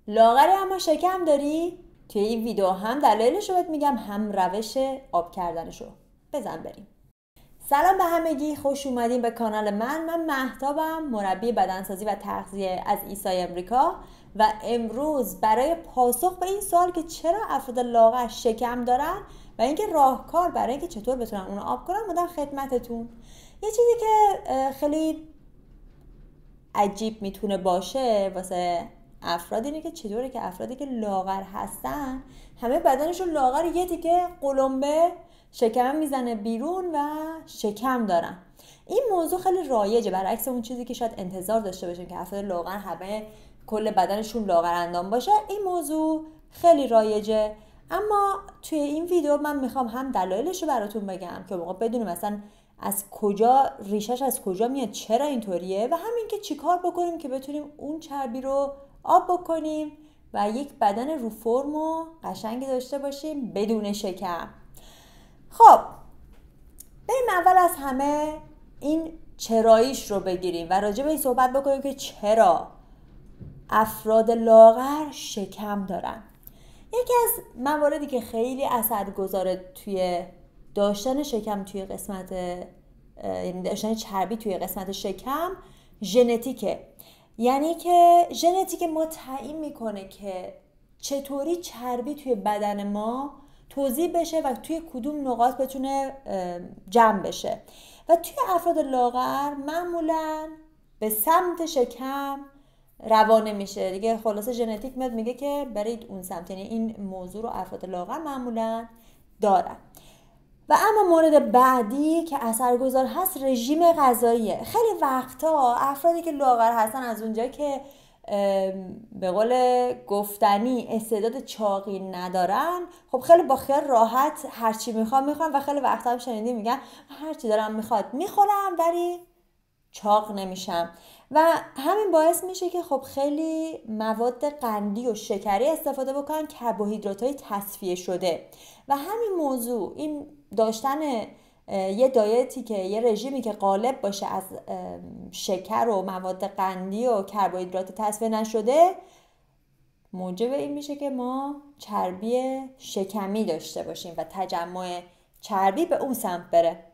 لاغری اما شکم داری؟ توی این ویدیو هم دلایلش رو بهت میگم، هم روش آب کردنشو. بزن بریم. سلام به همگی، خوش اومدین به کانال من مهتابم، مربی بدنسازی و تغذیه از ایسای امریکا و امروز برای پاسخ به این سوال که چرا افراد لاغر شکم دارن و اینکه راهکار برای اینکه چطور بتونن اونو آب کنن اومدم خدمتتون. یه چیزی که خیلی عجیب میتونه باشه واسه افراد اینه که چطوره که افرادی که لاغر هستن همه بدنشون لاغر، یه تیکه قلمبه شکم میزنه بیرون و شکم دارن. این موضوع خیلی رایجه، برعکس اون چیزی که شاید انتظار داشته باشیم که افراد لاغر همه کل بدنشون لاغر اندام باشه. این موضوع خیلی رایجه، اما توی این ویدیو من میخوام هم دلایلش رو براتون بگم که موقع بدونیم مثلا از کجا ریشش از کجا میاد، چرا اینطوریه، و همین که چیکار بکنیم که بتونیم اون چربی رو آب بکنیم و یک بدن رو فرم و قشنگی داشته باشیم بدون شکم. خب بریم اول از همه این چراییش رو بگیریم و راجع به این صحبت بکنیم که چرا افراد لاغر شکم دارن. یکی از مواردی که خیلی اثرگذاره توی داشتن شکم توی قسمت، یعنی داشتن چربی توی قسمت شکم، ژنتیکه. یعنی که ژنتیک ما تعیین میکنه که چطوری چربی توی بدن ما توزیع بشه و توی کدوم نقاط بتونه جمع بشه و توی افراد لاغر معمولاً به سمت شکم روانه میشه دیگه. خلاصه ژنتیک میاد میگه که برید اون سمت، یعنی این موضوع رو افراد لاغر معمولاً دارن. و اما مورد بعدی که اثرگذار هست رژیم غذاییه. خیلی وقتا افرادی که لاغر هستن از اونجا که به قول گفتنی استعداد چاقی ندارن، خب خیلی با خیال راحت هرچی میخوام و خیلی وقتا هم شنیدی میگن هرچی دارم میخواد میخورم ولی چاق نمیشم و همین باعث میشه که خب خیلی مواد قندی و شکری استفاده بکنن، کربوهیدرات‌های تصفیه شده. و همین موضوع، این داشتن یه دایتی که یه رژیمی که غالب باشه از شکر و مواد قندی و کربوهیدرات تصفیه نشده، موجب این میشه که ما چربی شکمی داشته باشیم و تجمع چربی به اون سمت بره.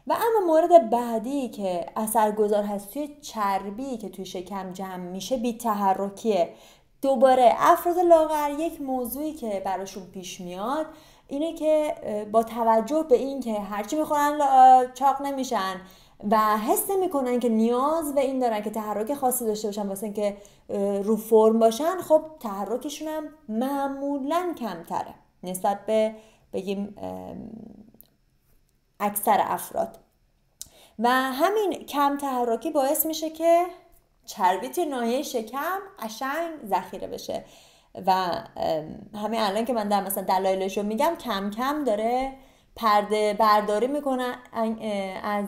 و اما مورد بعدی که اثرگذار هست توی چربی که توی شکم جمع میشه بی‌تحرکیه. دوباره افراد لاغر یک موضوعی که براشون پیش میاد اینه که با توجه به این که هرچی میخورن چاق نمیشن و حس نمیکنن که نیاز به این دارن که تحرک خاصی داشته باشن واسه اینکه رو فرم باشن، خب تحرکشون هم معمولاً کمتره نسبت به بگیم اکثر افراد. و همین کم تحرکی باعث میشه که چربی توی ناحیه شکم قشنگ ذخیره بشه و همین الان که من در مثلا دلایلش رو میگم کم کم داره پرده برداری میکنه از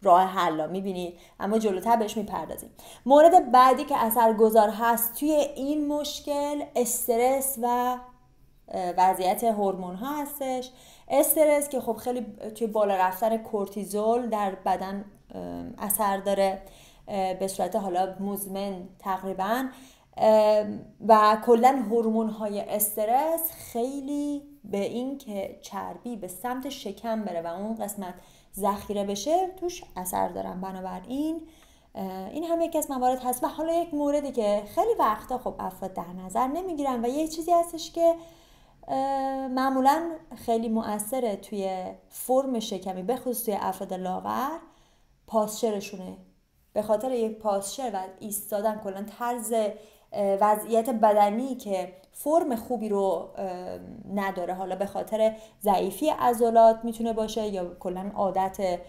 راه حل، میبینید، اما جلوتر بهش میپردازیم. مورد بعدی که اثرگذار هست توی این مشکل استرس و وضعیت هورمون ها هستش. استرس که خب خیلی توی بالا رفتن کورتیزول در بدن اثر داره به صورت حالا مزمن تقریبا، و کلا هورمون های استرس خیلی به این که چربی به سمت شکم بره و اون قسمت ذخیره بشه توش اثر دارن. بنابراین این هم یکی از موارد هست. و حالا یک موردی که خیلی وقتا خب افراد در نظر نمیگیرن و یه چیزی هستش که معمولا خیلی مؤثره توی فرم شکمی به خصوص توی افراد لاغر، پاسچرشونه. به خاطر یک پاسچر و ایستادن، کلا طرز وضعیت بدنی که فرم خوبی رو نداره، حالا به خاطر ضعیفی عضلات میتونه باشه یا کلا عادت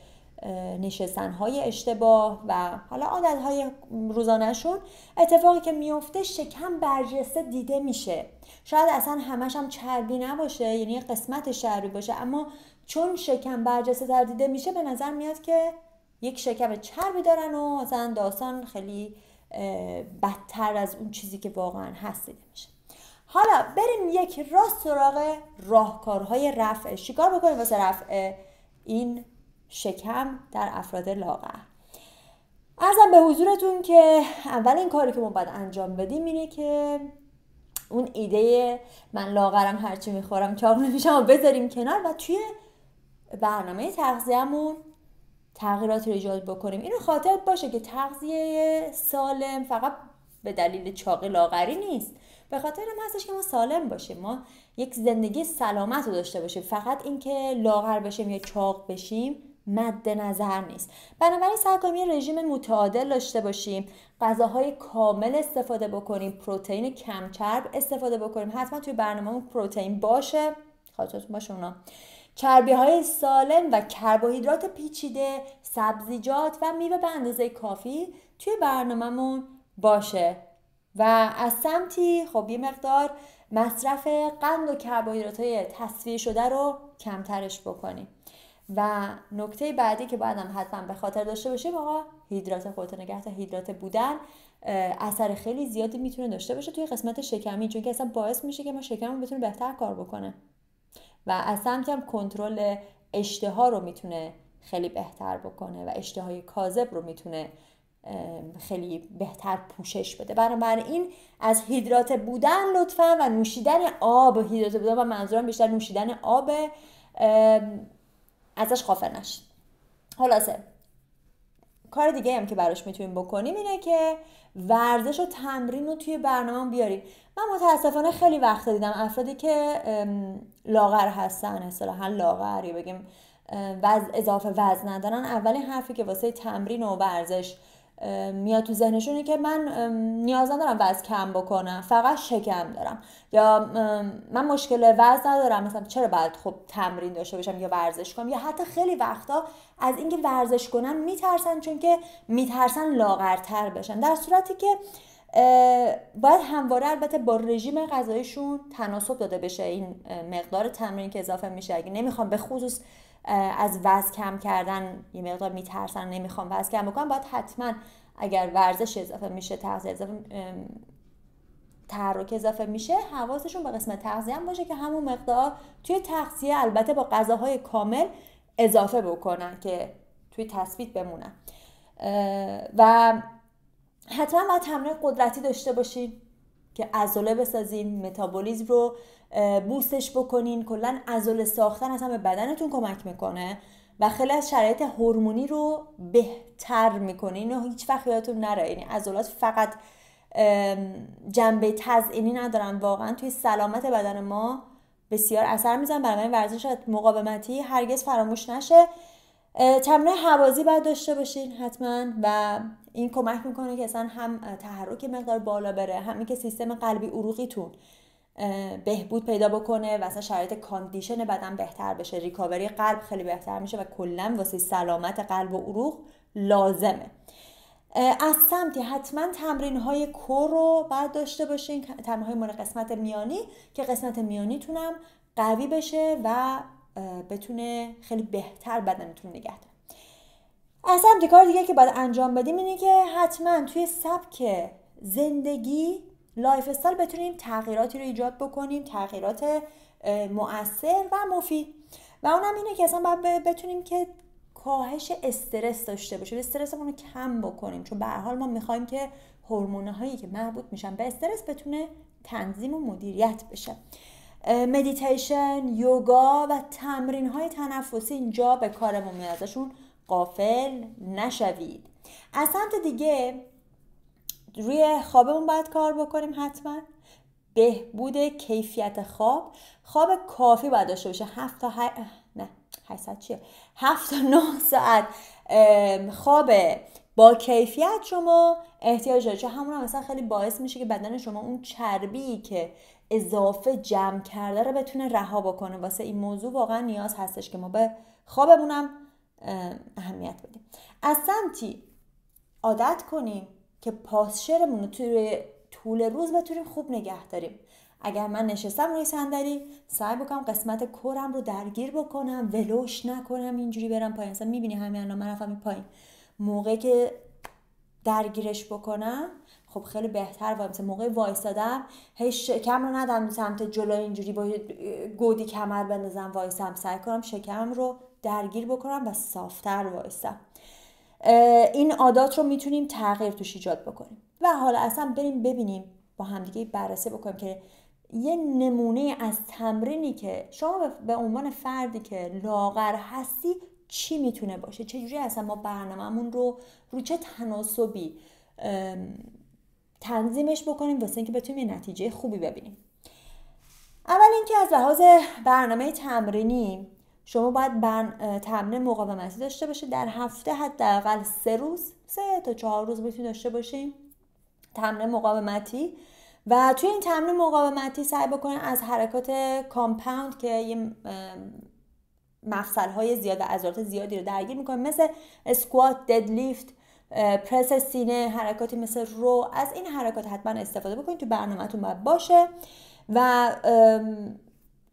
نشستن‌های اشتباه و حالا عادت‌های روزانه‌شون، اتفاقی که میفته شکم برجسته دیده میشه. شاید اصلا همش هم چربی نباشه، یعنی قسمت چربی باشه، اما چون شکم برجسته تر دیده میشه به نظر میاد که یک شکم چربی دارن و مثلا داستان خیلی بدتر از اون چیزی که واقعا هست دیده میشه. حالا بریم یک راست سراغ راهکارهای رفع. چیکار بکنیم واسه رفع این شکم در افراد لاغر؟ عرضم به حضورتون که اولین کاری که ما باید انجام بدیم اینه که اون ایده من لاغرم هرچی میخورم چاق نمیشم و بذاریم کنار و توی برنامه تغذیه‌مون تغییراتی رو ایجاد بکنیم. اینو خاطرت باشه که تغذیه سالم فقط به دلیل چاقی لاغری نیست، به خاطر این هستش که ما سالم باشیم، ما یک زندگی سلامت رو داشته باشیم. فقط اینکه لاغر بشیم یا چاق بشیم مد نظر نیست. بنابراین سعی کنیم یه رژیم متعادل داشته باشیم، غذاهای کامل استفاده بکنیم، پروتئین کم چرب استفاده بکنیم. حتما توی برنامه‌مون پروتئین باشه، خاطرتون باشه اونا. چربی‌های سالم و کربوهیدرات پیچیده، سبزیجات و میوه به اندازه کافی توی برنامه‌مون باشه. و از سمتی خب یه مقدار مصرف قند و کربوهیدرات‌های تصفیه شده رو کمترش بکنیم. و نکته بعدی که باید هم حتما به خاطر داشته باشیم آقا، هیدرات خودت نگه دار. هیدرات بودن اثر خیلی زیادی میتونه داشته باشه توی قسمت شکمی، چون که اصلا باعث میشه که ما شکممون بتونه بهتر کار بکنه و از سمتی هم کنترل اشتها رو میتونه خیلی بهتر بکنه و اشتهای کاذب رو میتونه خیلی بهتر پوشش بده. بنابراین از هیدرات بودن لطفا و نوشیدن آب، هیدرات بودن و منظورم بیشتر نوشیدن آب، ازش غافل نشید. خلاصه کار دیگه هم که براش میتونیم بکنیم اینه که ورزش و تمرین رو توی برنامه بیاریم. من متاسفانه خیلی وقت دیدم افرادی که لاغر هستن، اصطلاحاً لاغر یا بگیم اضافه وزن ندارن، اولین حرفی که واسه تمرین و ورزش میاد تو ذهنشونه که من نیاز ندارم وزن کم بکنم، فقط شکم دارم، یا من مشکل وزن ندارم، مثلا چرا باید خب تمرین داشته باشم یا ورزش کنم، یا حتی خیلی وقتا از اینکه ورزش کنن میترسن، چون که میترسن لاغرتر بشن، در صورتی که باید همواره البته با رژیم غذاییشون تناسب داده بشه این مقدار تمرین که اضافه میشه. اگه نمیخوام به خصوص از وزن کم کردن یه مقدار میترسن، نمیخوام وزن کم بکنم، باید حتما اگر ورزش اضافه میشه، تغذیه اضافه، تحرک اضافه میشه، حواسشون به قسمت تغذیه هم باشه که همون مقدار توی تغذیه البته با غذاهای کامل اضافه بکنن که توی تثبیت بمونن. و حتما باید تمرین قدرتی داشته باشین که عضله بسازین، متابولیسم رو بوستش بکنین. کلا عضله ساختن اصلا به بدنتون کمک میکنه و خیلی از شرایط هورمونی رو بهتر میکنه. اینو هیچ وقت یادتون نره، یعنی عضلات فقط جنبه تزئینی ندارن، واقعا توی سلامت بدن ما بسیار اثر میزنن. برای ورزش مقاومتی هرگز فراموش نشه. تمرین هوازی باید داشته باشین حتما و این کمک میکنه که اصلا هم تحرک مقدار بالا بره، همین که سیستم قلبی عروقیتون بهبود پیدا بکنه و اصلا شرایط کاندیشن بدن بهتر بشه، ریکاوری قلب خیلی بهتر میشه و کلا واسه سلامت قلب و عروق لازمه. از سمتی حتما تمرین های کور رو باید داشته باشین، تمرین های مال قسمت میانی که قسمت میانیتونم قوی بشه و بتونه خیلی بهتر بدنتون نگه داره. از سمتی کار دیگه که باید انجام بدیم اینه که حتما توی سبک زندگی، لایف استایل، بتونیم تغییراتی رو ایجاد بکنیم، تغییرات مؤثر و مفید. و اونم اینه که اصلا باید بتونیم که کاهش استرس داشته باشیم، استرسمون رو کم بکنیم، چون به هر حال ما میخوایم که هورمون‌هایی که مربوط میشن به استرس بتونه تنظیم و مدیریت بشه. مدیتیشن، یوگا و تمرین‌های تنفسی اینجا به کارمون میاد، ازشون غافل نشوید. از سمت دیگه روی خوابمون باید کار بکنیم، حتما بهبود کیفیت خواب کافی باید داشته باشه. 7 تا 9 ساعت خواب با کیفیت شما احتیاج داره، چون همون هم مثلا خیلی باعث میشه که بدن شما اون چربی که اضافه جمع کرده رو بتونه رها بکنه. واسه این موضوع واقعا نیاز هستش که ما به خوابمونم اهمیت بدیم. از سمتی عادت کنیم که پاسچرمون رو توی طول روز بتونیم خوب نگه داریم. اگر من نشستم روی صندلی، سعی بکنم قسمت کورم رو درگیر بکنم، ولوش نکنم، اینجوری برم پایین. مثلا میبینی همین الان من رفتم پایین، موقعی که درگیرش بکنم خب خیلی بهتر. و مثلا موقع وایسادم هی شکم رو ندم سمت جلو، اینجوری با گودی کمر بندازم وایسم، سعی کنم شکم رو درگیر بکنم و صافتر وایسم. این عادات رو میتونیم تغییر توش ایجاد بکنیم. و حالا اصلا بریم ببینیم با همدیگه بررسی بکنیم که یه نمونه از تمرینی که شما به عنوان فردی که لاغر هستی چی میتونه باشه، چجوری اصلا ما برنامه‌مون رو چه تناسبی تنظیمش بکنیم واسه اینکه بتونیم یه نتیجه خوبی ببینیم. اول اینکه از لحاظ برنامه تمرینی شما باید تمرین مقاومتی داشته باشید. در هفته حداقل 3 تا 4 روز میتونید داشته باشیم تمرین مقاومتی. و توی این تمرین مقاومتی سعی بکنید از حرکات کامپاوند که یه مفصل‌های زیاد عضلات زیادی رو درگیر میکنه، مثل اسکوات، ددلیفت، پرس سینه، حرکاتی مثل رو، از این حرکات حتما استفاده بکنید. تو برنامه‌تون باید باشه. و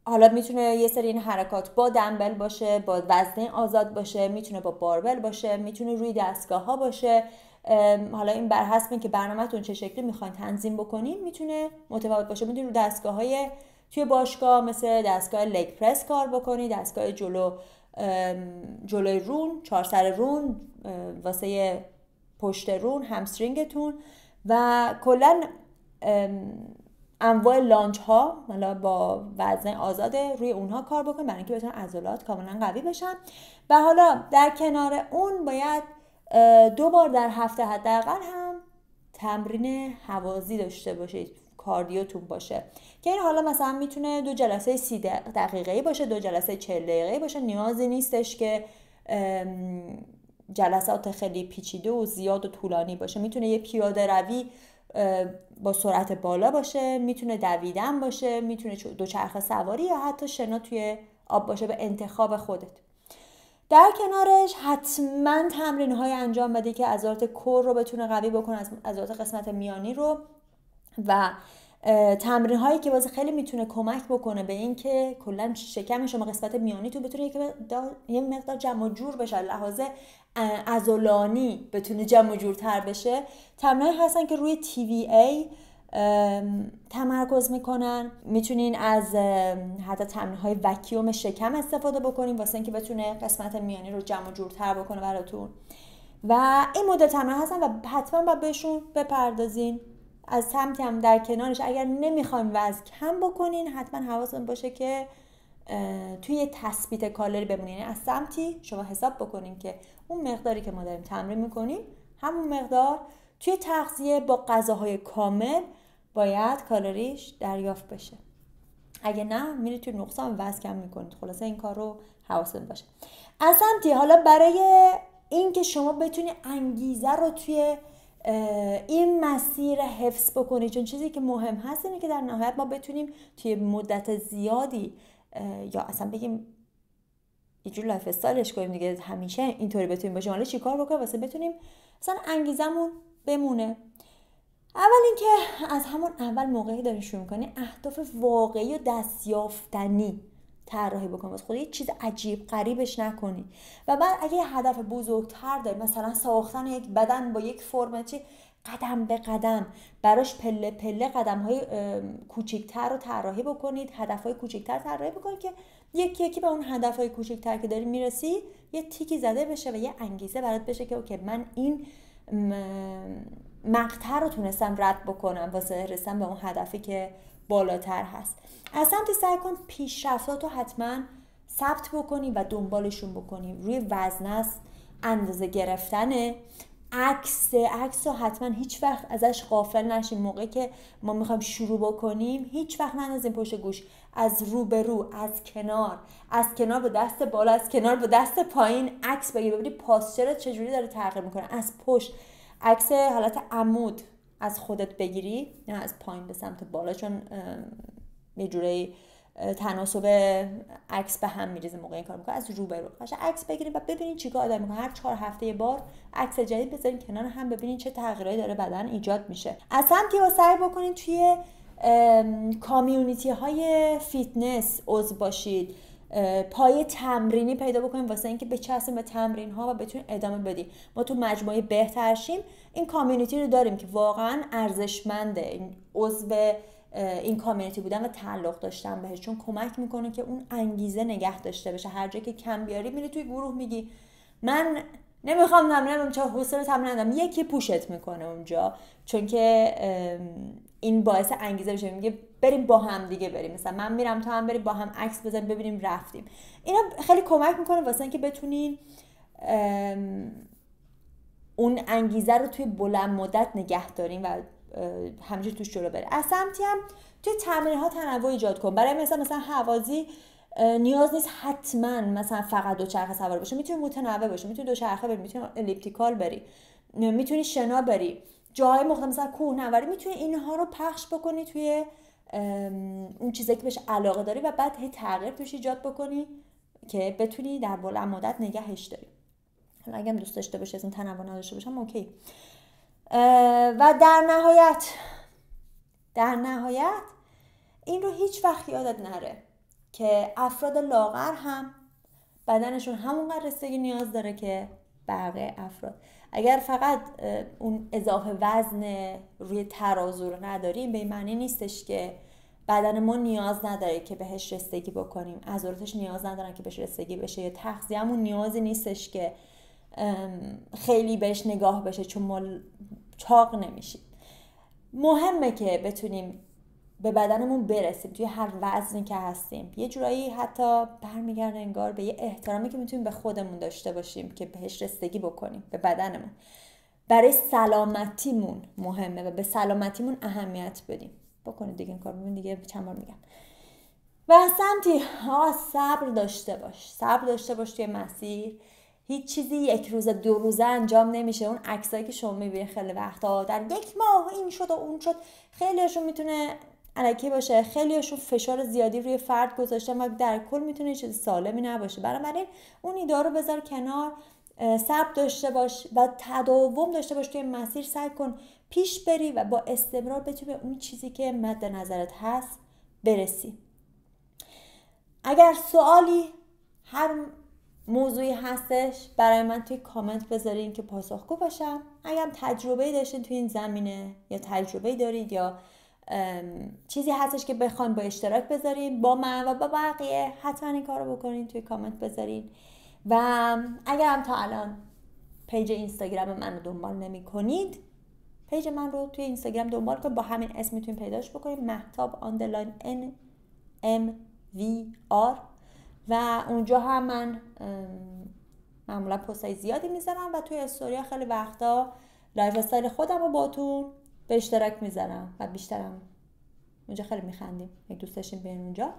حالا میتونه یه سری این حرکات با دمبل باشه، با وزنه آزاد باشه، میتونه با باربل باشه، میتونه روی دستگاه ها باشه. حالا این بر حسب اینکه برنامه‌تون چه شکلی میخواین تنظیم بکنین میتونه متفاوت باشه. میتونید رو دستگاه‌های توی باشگاه مثل دستگاه لگ پرس کار بکنید، دستگاه جلوی رون، 4 سر رون واسه پشت رون، همسترینگتون، و کلا انواع لانج ها با وزن آزاده روی اونها کار بکنید برای اینکه بتونن عضلات کاملا قوی بشن. و حالا در کنار اون باید 2 بار در هفته حداقل هم تمرین هوازی داشته باشید، کاردیوتون باشه، که این حالا مثلا میتونه 2 جلسه 30 دقیقه‌ای باشه، 2 جلسه 40 دقیقه‌ای باشه. نیازی نیستش که جلسات خیلی پیچیده و زیاد و طولانی باشه. میتونه یه پیاده روی با سرعت بالا باشه، میتونه دویدن باشه، میتونه دوچرخه سواری یا حتی شنا توی آب باشه، به انتخاب خودت. در کنارش حتما تمرین های انجام بده که عضلات کور رو بتونه قوی بکنه، عضلات قسمت میانی رو، و تمرین هایی که واسه خیلی میتونه کمک بکنه به این که کلا شکم شما قسمت میانی تو بتونه یه مقدار جمع و جور بشه، لحاظ عضلانی بتونه جمع و جورتر بشه. تمرینایی هستن که روی TVA تمرکز میکنن. میتونین از حتی تمرین‌های وکیوم شکم استفاده بکنین واسه اینکه بتونه قسمت میانی رو جمع و جورتر بکنه براتون. و این مدل تمرین هستن و حتما باید بهشون بپردازین. از سمتی هم در کنارش اگر نمیخواین وزن کم بکنین حتما حواستون باشه که توی تثبیت کالری بمونین. یعنی از سمتی شما حساب بکنین که اون مقداری که ما داریم تمرین میکنیم همون مقدار توی تغذیه با غذاهای کامل باید کالریش دریافت بشه. اگه نه میرید توی نقصان وزن کم میکنید. خلاصه این کار رو حواستون باشه. از سمتی حالا برای این که شما بتونید انگیزه رو توی این مسیر حفظ بکنید، چون چیزی که مهم هست اینه که در نهایت ما بتونیم توی مدت زیادی یا اصلا بگیم یه جور لایف استایلش کنیم دیگه، همیشه اینطوری بتونیم باشیم. حالا چیکار بکنیم واسه بتونیم مثلا انگیزمون بمونه؟ اول اینکه از همون اول موقعی دارین شروع می‌کنی اهداف واقعی و دستیافتنی طراحی بکنید. واسه خود یه چیز عجیب غریبش نکنید. و بعد اگه یه هدف بزرگتر دارید، مثلا ساختن یک بدن با یک فرم، قدم به قدم براش پله پله قدم‌های کوچیک‌تر رو طراحی بکنید، هدف‌های کوچیک‌تر طراحی بکنید که یکی یکی به اون هدف‌های کوچیک‌تر که داری میرسی یه تیکی زده بشه و یه انگیزه برات بشه که اوکی من این مقطع رو تونستم رد بکنم واسه رسیدن به اون هدفی که بالاتر هست. از سمتی سعی کن پیشرفتاتو حتما ثبت بکنی و دنبالشون بکنی. روی وزن است، اندازه گرفتنه، عکس رو حتما هیچ وقت ازش غافل نشیم. موقعی که ما میخوایم شروع بکنیم هیچ وقت نندازیم پشت گوش، از رو به رو، از کنار به دست بالا، از کنار به دست پایین عکس بگیر، ببینی پاسچرت چجوری داره تغییر میکنه. از پشت عکس حالت عمود از خودت بگیری، نه از پایین به سمت بالا، چون یه جوری تناسب عکس به هم میریزه موقع این کار میکنه. از رو به رو قشنگ عکس بگیرید و ببینید چیکار داره میکنه. هر 4 هفته یه بار عکس جدید بذارین کنار هم، ببینید چه تغییراتی داره بدن ایجاد میشه. از سمتی سعی بکنید توی کامیونیتی های فیتنس عضو باشید، پای تمرینی پیدا بکنیم واسه اینکه بچسبیم به تمرین ها و بتونیم ادامه بدیم. ما تو مجموعه بهترشیم این کامیونیتی رو داریم که واقعا ارزشمنده این عضو این کامیونیتی بودن و تعلق داشتن بهش، چون کمک میکنه که اون انگیزه نگه داشته بشه. هر جایی که کم بیاری میری توی گروه میگی من نمیخوام تمرین چون حوصله تمرین ندارم، یکی پوشت میکنه اونجا، چون که این باعث انگیزه میشه، میگه بریم با هم دیگه بریم، مثلا من میرم تو هم بریم با هم عکس بزنیم ببینیم رفتیم. اینا خیلی کمک میکنه واسه اینکه بتونین اون انگیزه رو توی بلند مدت نگه دارین و همینجوری توش جلو بره. از سمتی هم توی تمرین‌ها تنوع ایجاد کن. برای مثلا هوازی نیاز نیست حتما مثلا فقط دوچرخه سوار باشه، میتونی متنوع باشه، میتونی دوچرخه بری، میتونی الیپتیکال بری، میتونی شنا بری، جاهای مختلف مثلا کوهنوردی، میتونی اینها رو پخش بکنی توی اون چیزی که بهش علاقه داری و بعد هی تغییر توش ایجاد بکنی که بتونی در بلند مدت نگهش داری. حالا اگه هم دوست داشته باشه از این تنوع نداشته باشم اوکی. و در نهایت این رو هیچ وقت یادت نره که افراد لاغر هم بدنشون همونقدر رسیدگی نیاز داره که بقیه افراد. اگر فقط اون اضافه وزن روی ترازو رو نداریم، به این معنی نیستش که بدن ما نیاز نداره که بهش رسیدگی بکنیم، عضلاتش نیاز ندارن که بهش رسیدگی بشه، یا تغذیه‌مون نیازی نیستش که خیلی بهش نگاه بشه چون ما چاق نمیشیم. مهمه که بتونیم به بدنمون برسیم توی هر وزنی که هستیم. یه جورایی حتی برمیگرده انگار به یه احترامی که میتونیم به خودمون داشته باشیم که بهش رسیدگی بکنیم، به بدنمون. برای سلامتیمون مهمه و به سلامتیمون اهمیت بدیم. بکنید دیگه این کار، ببین دیگه چند بار میگم. و سمتی صبر داشته باش توی مسیر. هیچ چیزی یک روزه 2 روزه انجام نمیشه. اون عکسایی که شما میبینید خیلی وقتا در 1 ماه این شد و اون شد، خیلیشون میتونه الکی باشه، خیلیشون فشار زیادی روی فرد گذاشتن و در کل میتونه چیز سالمی نباشه. بنابراین اون ایده رو بذار کنار، صبر داشته باش و تداوم داشته باش توی مسیر. سعی کن پیش بری و با استمرار بتونی به اون چیزی که مد نظرت هست برسی. اگر سوالی هر موضوعی هستش برای من توی کامنت بذارین که پاسخگو باشم. اگر تجربه‌ای داشتین توی این زمینه یا تجربه‌ای دارید یا چیزی هستش که بخواین با اشتراک بذارین با من و با بقیه، حتما این کارو بکنین، توی کامنت بذارین. و اگر هم تا الان پیج اینستاگرام من رو دنبال نمی کنید، پیج من رو توی اینستاگرام دنبال کنید، با همین اسم میتونید پیداش بکنید، مهتاب_NMVR. و اونجا هم من معمولا پستای زیادی میذارم و توی استوریا خیلی وقتا لایف استایل خودم رو باتون به اشتراک میذارم و بیشترم اونجا خیلی میخندیم. اگه دوست داشتین بیاین اونجا.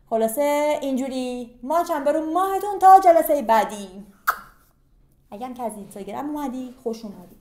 خلاصه اینجوری ما چند برو ماهتون تا جلسه بعدی. اگه هم که از اینستاگرام اومدی خوش اومدی.